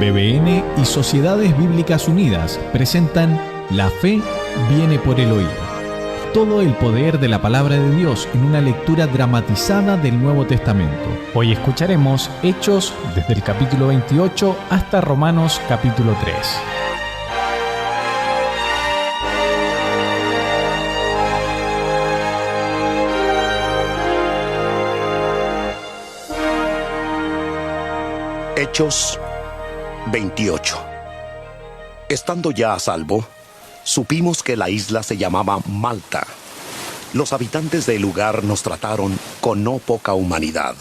BBN y Sociedades Bíblicas Unidas presentan La Fe viene por el oír. Todo el poder de la palabra de Dios en una lectura dramatizada del Nuevo Testamento. Hoy escucharemos Hechos desde el capítulo 28 hasta Romanos capítulo 3. Hechos 28. Estando ya a salvo, supimos que la isla se llamaba Malta. Los habitantes del lugar nos trataron con no poca humanidad,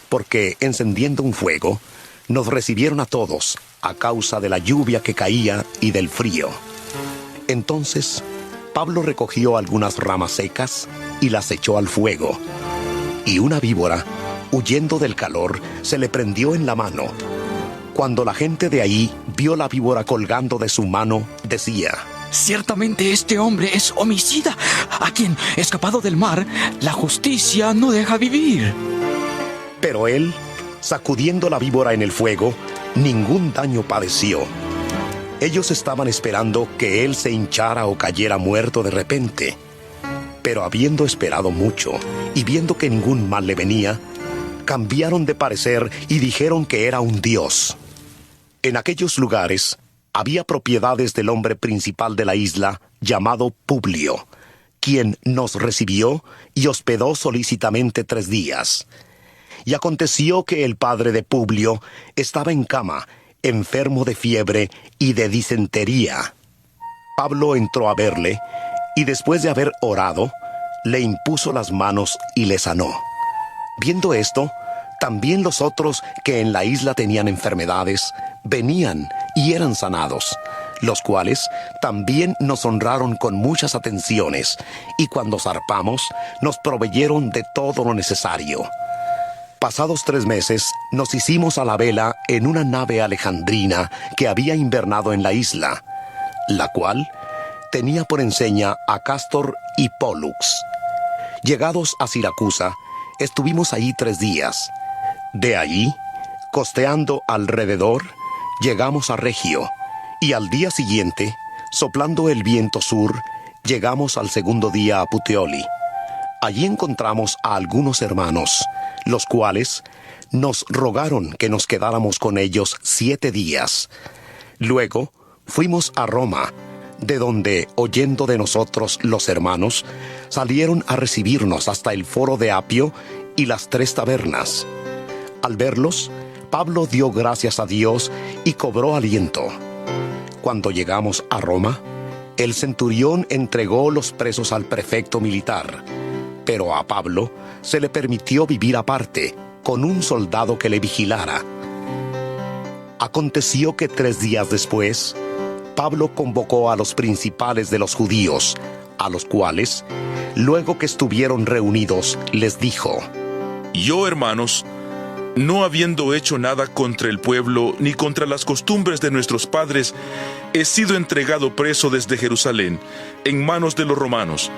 porque encendiendo un fuego, nos recibieron a todos a causa de la lluvia que caía y del frío. Entonces, Pablo recogió algunas ramas secas y las echó al fuego, y una víbora, huyendo del calor, se le prendió en la mano. Cuando la gente de ahí vio la víbora colgando de su mano, decía: ciertamente este hombre es homicida, a quien, escapado del mar, la justicia no deja vivir. Pero él, sacudiendo la víbora en el fuego, ningún daño padeció. Ellos estaban esperando que él se hinchara o cayera muerto de repente. Pero habiendo esperado mucho y viendo que ningún mal le venía, cambiaron de parecer y dijeron que era un dios. En aquellos lugares había propiedades del hombre principal de la isla, llamado Publio, quien nos recibió y hospedó solícitamente 3 días. Y aconteció que el padre de Publio estaba en cama, enfermo de fiebre y de disentería. Pablo entró a verle, y después de haber orado, le impuso las manos y le sanó. Viendo esto, también los otros que en la isla tenían enfermedades, venían y eran sanados, los cuales también nos honraron con muchas atenciones, y cuando zarpamos, nos proveyeron de todo lo necesario. Pasados 3 meses, nos hicimos a la vela en una nave alejandrina que había invernado en la isla, la cual tenía por enseña a Cástor y Pólux. Llegados a Siracusa, estuvimos allí 3 días. De allí, costeando alrededor, llegamos a Regio, y al día siguiente, soplando el viento sur, llegamos al segundo día a Puteoli. Allí encontramos a algunos hermanos, los cuales nos rogaron que nos quedáramos con ellos 7 días. Luego fuimos a Roma, de donde, oyendo de nosotros los hermanos, salieron a recibirnos hasta el foro de Apio y las 3 tabernas. Al verlos, Pablo dio gracias a Dios y cobró aliento. Cuando llegamos a Roma, el centurión entregó los presos al prefecto militar, pero a Pablo se le permitió vivir aparte, con un soldado que le vigilara. Aconteció que 3 días después, Pablo convocó a los principales de los judíos, a los cuales, luego que estuvieron reunidos, les dijo: Yo, hermanos, no habiendo hecho nada contra el pueblo ni contra las costumbres de nuestros padres, he sido entregado preso desde Jerusalén, en manos de los romanos,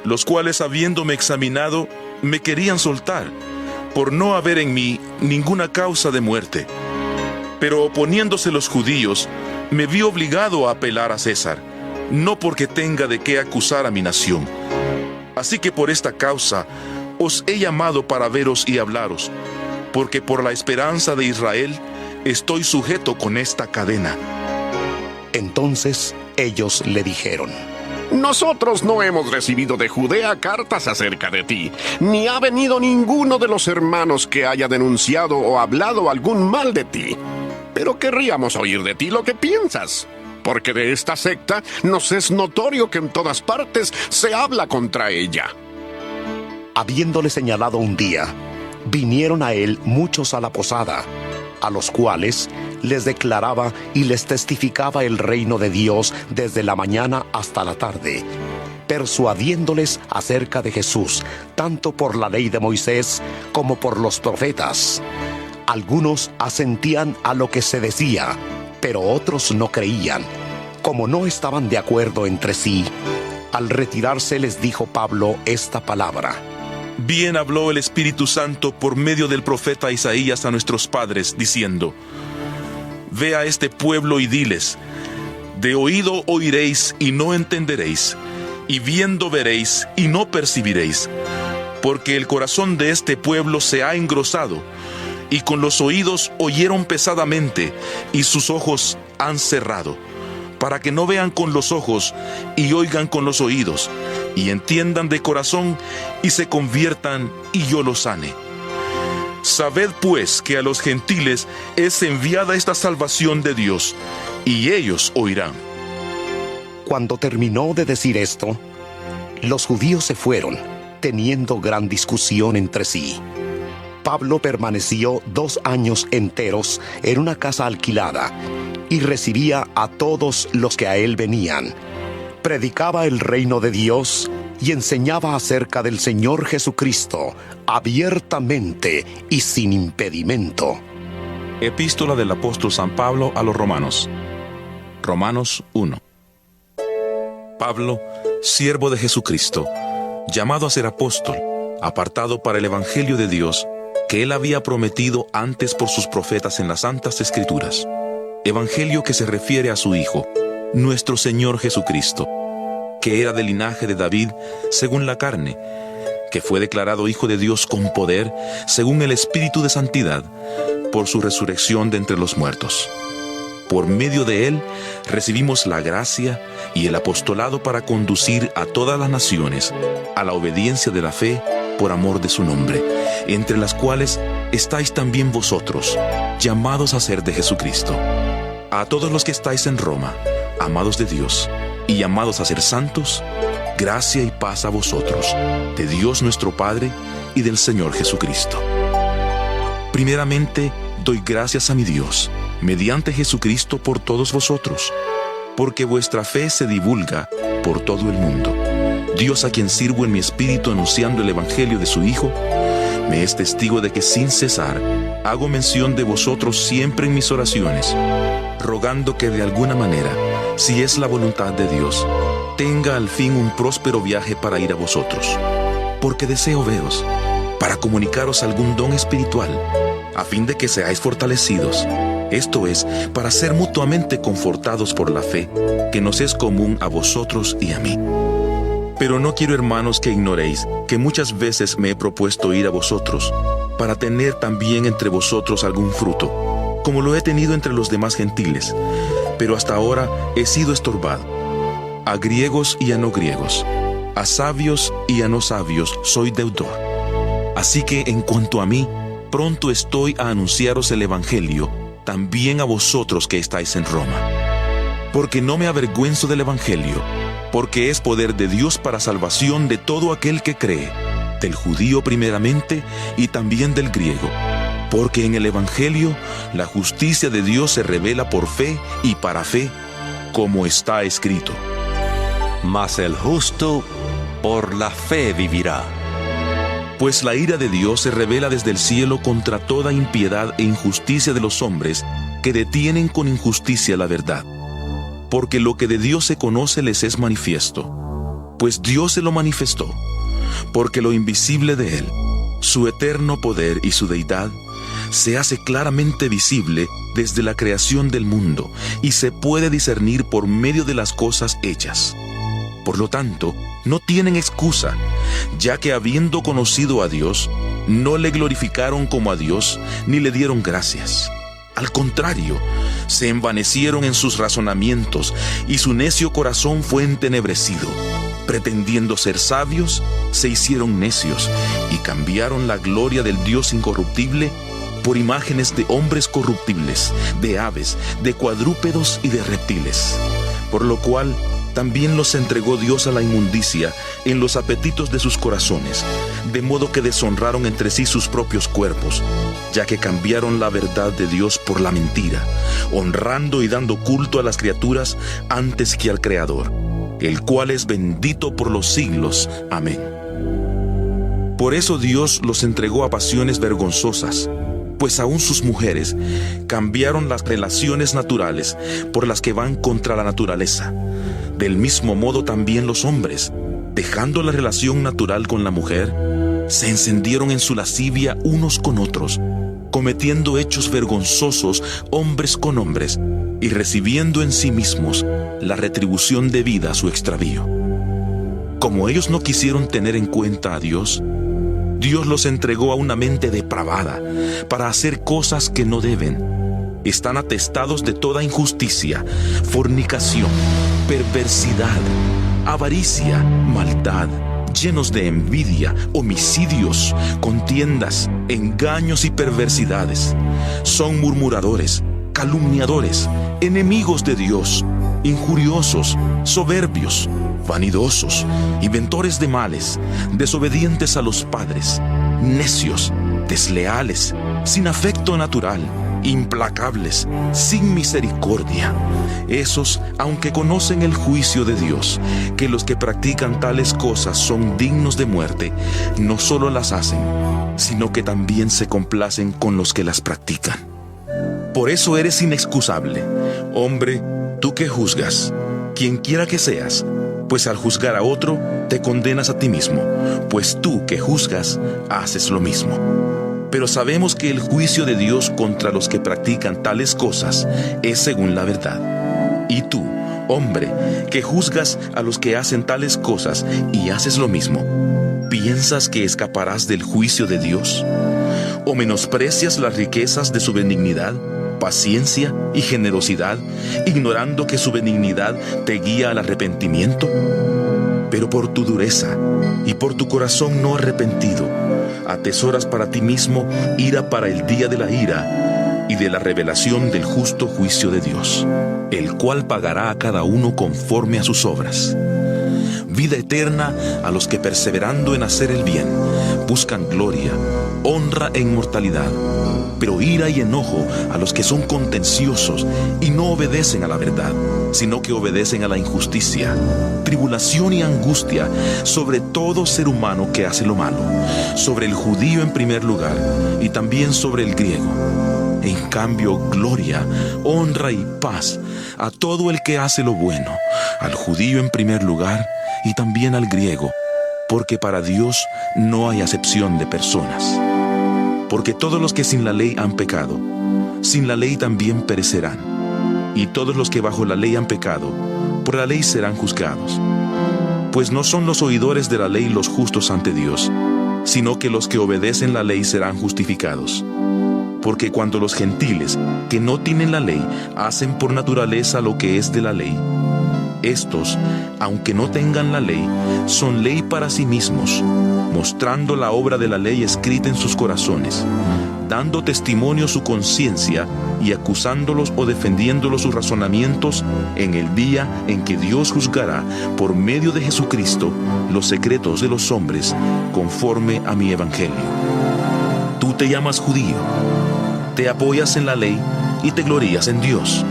los cuales, habiéndome examinado, me querían soltar, por no haber en mí ninguna causa de muerte. Pero oponiéndose los judíos, me vi obligado a apelar a César, no porque tenga de qué acusar a mi nación. Así que por esta causa os he llamado para veros y hablaros, porque por la esperanza de Israel estoy sujeto con esta cadena. Entonces ellos le dijeron: Nosotros no hemos recibido de Judea cartas acerca de ti, ni ha venido ninguno de los hermanos que haya denunciado o hablado algún mal de ti. Pero querríamos oír de ti lo que piensas, porque de esta secta nos es notorio que en todas partes se habla contra ella. Habiéndole señalado un día, vinieron a él muchos a la posada, a los cuales les declaraba y les testificaba el reino de Dios desde la mañana hasta la tarde, persuadiéndoles acerca de Jesús, tanto por la ley de Moisés como por los profetas. Algunos asentían a lo que se decía, pero otros no creían. Como no estaban de acuerdo entre sí, al retirarse les dijo Pablo esta palabra: Bien habló el Espíritu Santo por medio del profeta Isaías a nuestros padres, diciendo: ve a este pueblo y diles: de oído oiréis y no entenderéis, y viendo veréis y no percibiréis, porque el corazón de este pueblo se ha engrosado, y con los oídos oyeron pesadamente, y sus ojos han cerrado, para que no vean con los ojos y oigan con los oídos, y entiendan de corazón y se conviertan, y yo los sane. Sabed pues que a los gentiles es enviada esta salvación de Dios, y ellos oirán. Cuando terminó de decir esto, los judíos se fueron, teniendo gran discusión entre sí. Pablo permaneció 2 años enteros en una casa alquilada y recibía a todos los que a él venían. Predicaba el reino de Dios y enseñaba acerca del Señor Jesucristo abiertamente y sin impedimento. Epístola del apóstol San Pablo a los Romanos. Romanos 1. Pablo, siervo de Jesucristo, llamado a ser apóstol, apartado para el evangelio de Dios, que él había prometido antes por sus profetas en las santas escrituras. Evangelio que se refiere a su Hijo, nuestro Señor Jesucristo, que era del linaje de David según la carne, que fue declarado Hijo de Dios con poder, según el Espíritu de Santidad, por su resurrección de entre los muertos. Por medio de él recibimos la gracia y el apostolado para conducir a todas las naciones a la obediencia de la fe por amor de su nombre, entre las cuales estáis también vosotros, llamados a ser de Jesucristo. A todos los que estáis en Roma, amados de Dios y llamados a ser santos, gracia y paz a vosotros, de Dios nuestro Padre y del Señor Jesucristo. Primeramente, doy gracias a mi Dios, mediante Jesucristo, por todos vosotros, porque vuestra fe se divulga por todo el mundo. Dios, a quien sirvo en mi espíritu anunciando el evangelio de su Hijo, me es testigo de que sin cesar hago mención de vosotros siempre en mis oraciones, rogando que de alguna manera, si es la voluntad de Dios, tenga al fin un próspero viaje para ir a vosotros, porque deseo veros, para comunicaros algún don espiritual, a fin de que seáis fortalecidos, esto es, para ser mutuamente confortados por la fe, que nos es común a vosotros y a mí. Pero no quiero, hermanos, que ignoréis que muchas veces me he propuesto ir a vosotros, para tener también entre vosotros algún fruto, como lo he tenido entre los demás gentiles, pero hasta ahora he sido estorbado. A griegos y a no griegos, a sabios y a no sabios soy deudor. Así que en cuanto a mí, pronto estoy a anunciaros el evangelio, también a vosotros que estáis en Roma. Porque no me avergüenzo del evangelio, porque es poder de Dios para salvación de todo aquel que cree, del judío primeramente y también del griego. Porque en el evangelio la justicia de Dios se revela por fe y para fe, como está escrito: mas el justo por la fe vivirá. Pues la ira de Dios se revela desde el cielo contra toda impiedad e injusticia de los hombres que detienen con injusticia la verdad. Porque lo que de Dios se conoce les es manifiesto, pues Dios se lo manifestó, porque lo invisible de Él, su eterno poder y su deidad, se hace claramente visible desde la creación del mundo y se puede discernir por medio de las cosas hechas. Por lo tanto, no tienen excusa, ya que habiendo conocido a Dios, no le glorificaron como a Dios ni le dieron gracias. Al contrario, se envanecieron en sus razonamientos y su necio corazón fue entenebrecido. Pretendiendo ser sabios, se hicieron necios y cambiaron la gloria del Dios incorruptible por imágenes de hombres corruptibles, de aves, de cuadrúpedos y de reptiles. Por lo cual, también los entregó Dios a la inmundicia en los apetitos de sus corazones, de modo que deshonraron entre sí sus propios cuerpos, ya que cambiaron la verdad de Dios por la mentira, honrando y dando culto a las criaturas antes que al Creador, el cual es bendito por los siglos. Amén. Por eso Dios los entregó a pasiones vergonzosas, pues aún sus mujeres cambiaron las relaciones naturales por las que van contra la naturaleza. Del mismo modo también los hombres, dejando la relación natural con la mujer, se encendieron en su lascivia unos con otros, cometiendo hechos vergonzosos hombres con hombres y recibiendo en sí mismos la retribución debida a su extravío. Como ellos no quisieron tener en cuenta a Dios, Dios los entregó a una mente depravada para hacer cosas que no deben. Están atestados de toda injusticia, fornicación, perversidad, avaricia, maldad, llenos de envidia, homicidios, contiendas, engaños y perversidades. Son murmuradores, calumniadores, enemigos de Dios, injuriosos, soberbios, vanidosos, inventores de males, desobedientes a los padres, necios, desleales, sin afecto natural, implacables, sin misericordia. Esos, aunque conocen el juicio de Dios, que los que practican tales cosas son dignos de muerte, no solo las hacen, sino que también se complacen con los que las practican. Por eso eres inexcusable, hombre, tú que juzgas, quien quiera que seas, pues al juzgar a otro, te condenas a ti mismo, pues tú que juzgas, haces lo mismo. Pero sabemos que el juicio de Dios contra los que practican tales cosas es según la verdad. Y tú, hombre, que juzgas a los que hacen tales cosas y haces lo mismo, ¿piensas que escaparás del juicio de Dios? ¿O menosprecias las riquezas de su benignidad, paciencia y generosidad, ignorando que su benignidad te guía al arrepentimiento? Pero por tu dureza y por tu corazón no arrepentido, atesoras para ti mismo ira para el día de la ira y de la revelación del justo juicio de Dios, el cual pagará a cada uno conforme a sus obras. Vida eterna a los que perseverando en hacer el bien, buscan gloria, honra e inmortalidad, pero ira y enojo a los que son contenciosos y no obedecen a la verdad, sino que obedecen a la injusticia, tribulación y angustia sobre todo ser humano que hace lo malo, sobre el judío en primer lugar y también sobre el griego. En cambio, gloria, honra y paz a todo el que hace lo bueno, al judío en primer lugar y también al griego, porque para Dios no hay acepción de personas. Porque todos los que sin la ley han pecado, sin la ley también perecerán, y todos los que bajo la ley han pecado, por la ley serán juzgados. Pues no son los oidores de la ley los justos ante Dios, sino que los que obedecen la ley serán justificados. Porque cuando los gentiles, que no tienen la ley, hacen por naturaleza lo que es de la ley, estos, aunque no tengan la ley, son ley para sí mismos, mostrando la obra de la ley escrita en sus corazones, dando testimonio su conciencia y acusándolos o defendiéndolos sus razonamientos en el día en que Dios juzgará por medio de Jesucristo los secretos de los hombres conforme a mi evangelio. Tú te llamas judío, te apoyas en la ley y te glorías en Dios.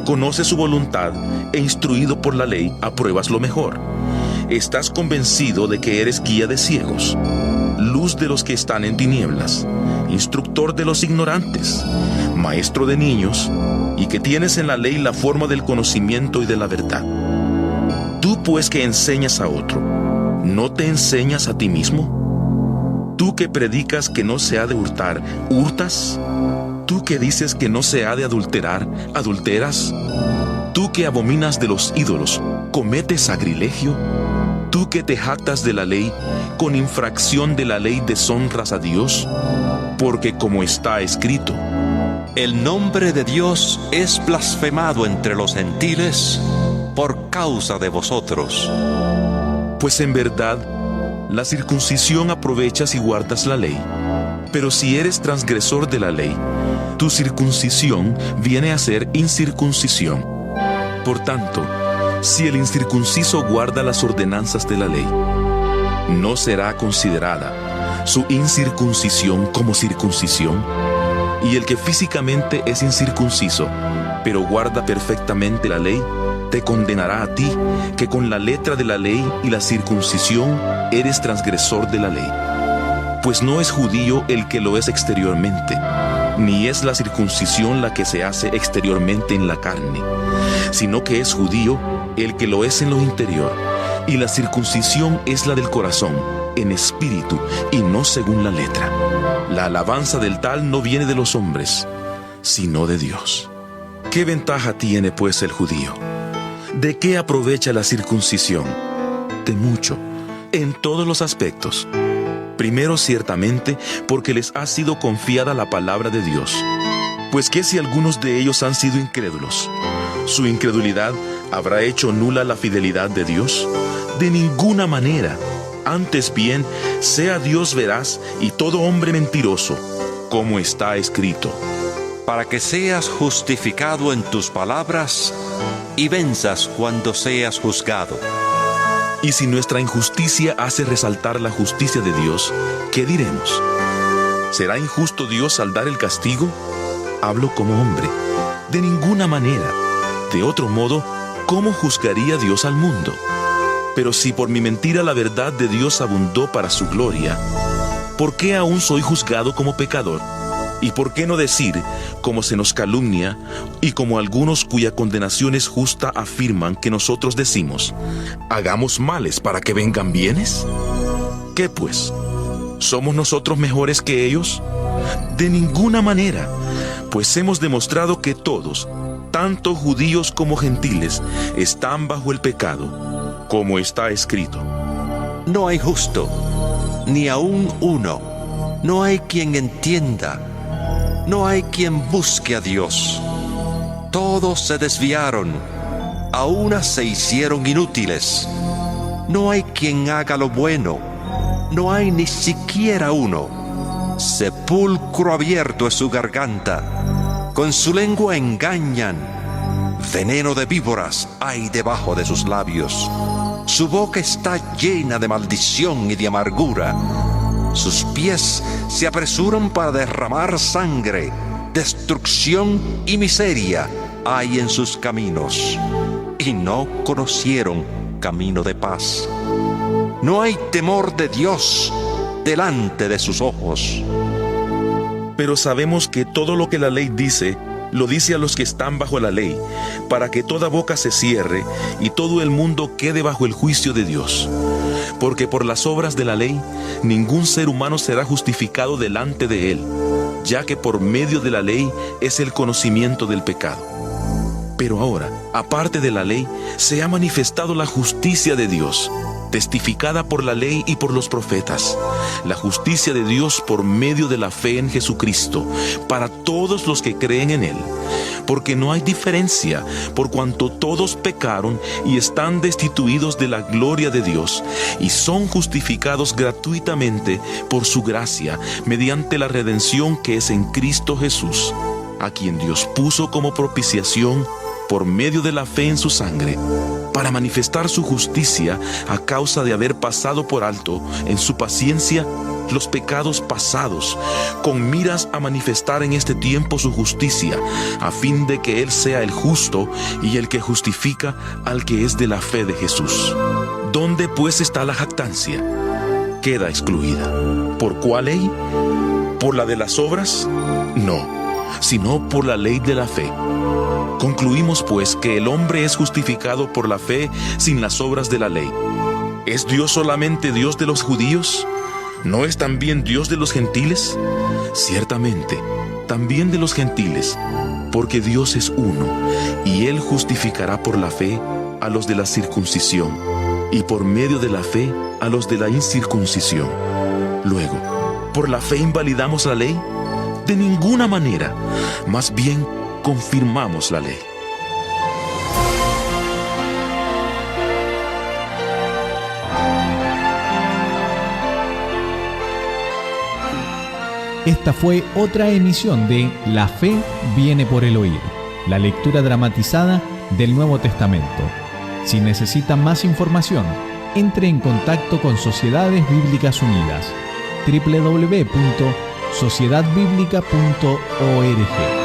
Conoces su voluntad e instruido por la ley apruebas lo mejor. Estás convencido de que eres guía de ciegos, luz de los que están en tinieblas, instructor de los ignorantes, maestro de niños, y que tienes en la ley la forma del conocimiento y de la verdad. Tú pues que enseñas a otro, ¿no te enseñas a ti mismo? Tú que predicas que no se ha de hurtar, ¿hurtas? Tú que dices que no se ha de adulterar, ¿adulteras? Tú que abominas de los ídolos, ¿cometes sacrilegio? Tú que te jactas de la ley, con infracción de la ley deshonras a Dios, porque como está escrito, el nombre de Dios es blasfemado entre los gentiles por causa de vosotros. Pues en verdad, la circuncisión aprovechas y guardas la ley, pero si eres transgresor de la ley, tu circuncisión viene a ser incircuncisión. Por tanto, si el incircunciso guarda las ordenanzas de la ley, ¿no será considerada su incircuncisión como circuncisión? Y el que físicamente es incircunciso, pero guarda perfectamente la ley, te condenará a ti, que con la letra de la ley y la circuncisión eres transgresor de la ley. Pues no es judío el que lo es exteriormente, ni es la circuncisión la que se hace exteriormente en la carne, sino que es judío el que lo es en lo interior, y la circuncisión es la del corazón, en espíritu y no según la letra, La alabanza del tal no viene de los hombres, sino de Dios. ¿Qué ventaja tiene, pues, el judío? ¿De qué aprovecha la circuncisión? De mucho, en todos los aspectos. Primero, ciertamente, porque les ha sido confiada la palabra de Dios. Pues que si algunos de ellos han sido incrédulos, ¿su incredulidad habrá hecho nula la fidelidad de Dios? De ninguna manera. Antes bien, sea Dios veraz y todo hombre mentiroso, como está escrito. Para que seas justificado en tus palabras y venzas cuando seas juzgado. Y si nuestra injusticia hace resaltar la justicia de Dios, ¿qué diremos? ¿Será injusto Dios al dar el castigo? Hablo como hombre. De ninguna manera. De otro modo, ¿cómo juzgaría Dios al mundo? Pero si por mi mentira la verdad de Dios abundó para su gloria, ¿por qué aún soy juzgado como pecador? ¿Y por qué no decir, como se nos calumnia, y como algunos cuya condenación es justa afirman que nosotros decimos, hagamos males para que vengan bienes? ¿Qué pues? ¿Somos nosotros mejores que ellos? De ninguna manera, pues hemos demostrado que todos, tanto judíos como gentiles, están bajo el pecado, como está escrito. No hay justo, ni aun uno. No hay quien entienda. No hay quien busque a Dios. Todos se desviaron. A una se hicieron inútiles. No hay quien haga lo bueno. No hay ni siquiera uno. Sepulcro abierto es su garganta. Con su lengua engañan. Veneno de víboras hay debajo de sus labios. Su boca está llena de maldición y de amargura. Sus pies se apresuran para derramar sangre. Destrucción y miseria hay en sus caminos. Y no conocieron camino de paz. No hay temor de Dios delante de sus ojos. Pero sabemos que todo lo que la ley dice, lo dice a los que están bajo la ley, para que toda boca se cierre y todo el mundo quede bajo el juicio de Dios. Porque por las obras de la ley, ningún ser humano será justificado delante de él, ya que por medio de la ley es el conocimiento del pecado. Pero ahora, aparte de la ley, se ha manifestado la justicia de Dios, testificada por la ley y por los profetas, la justicia de Dios por medio de la fe en Jesucristo, para todos los que creen en Él. Porque no hay diferencia, por cuanto todos pecaron y están destituidos de la gloria de Dios, y son justificados gratuitamente por su gracia, mediante la redención que es en Cristo Jesús, a quien Dios puso como propiciación por medio de la fe en su sangre, para manifestar su justicia a causa de haber pasado por alto en su paciencia los pecados pasados, con miras a manifestar en este tiempo su justicia, a fin de que Él sea el justo y el que justifica al que es de la fe de Jesús. ¿Dónde pues está la jactancia? Queda excluida. ¿Por cuál ley? ¿Por la de las obras? No, sino por la ley de la fe. Concluimos pues que el hombre es justificado por la fe sin las obras de la ley. ¿Es Dios solamente Dios de los judíos? ¿No es también Dios de los gentiles? Ciertamente, también de los gentiles, porque Dios es uno, y Él justificará por la fe a los de la circuncisión, y por medio de la fe a los de la incircuncisión. Luego, ¿por la fe invalidamos la ley? De ninguna manera, más bien confirmamos la ley. Esta fue otra emisión de La Fe viene por el oír, la lectura dramatizada del Nuevo Testamento. Si necesitan más información, entre en contacto con Sociedades Bíblicas Unidas, www.sociedadbiblica.org.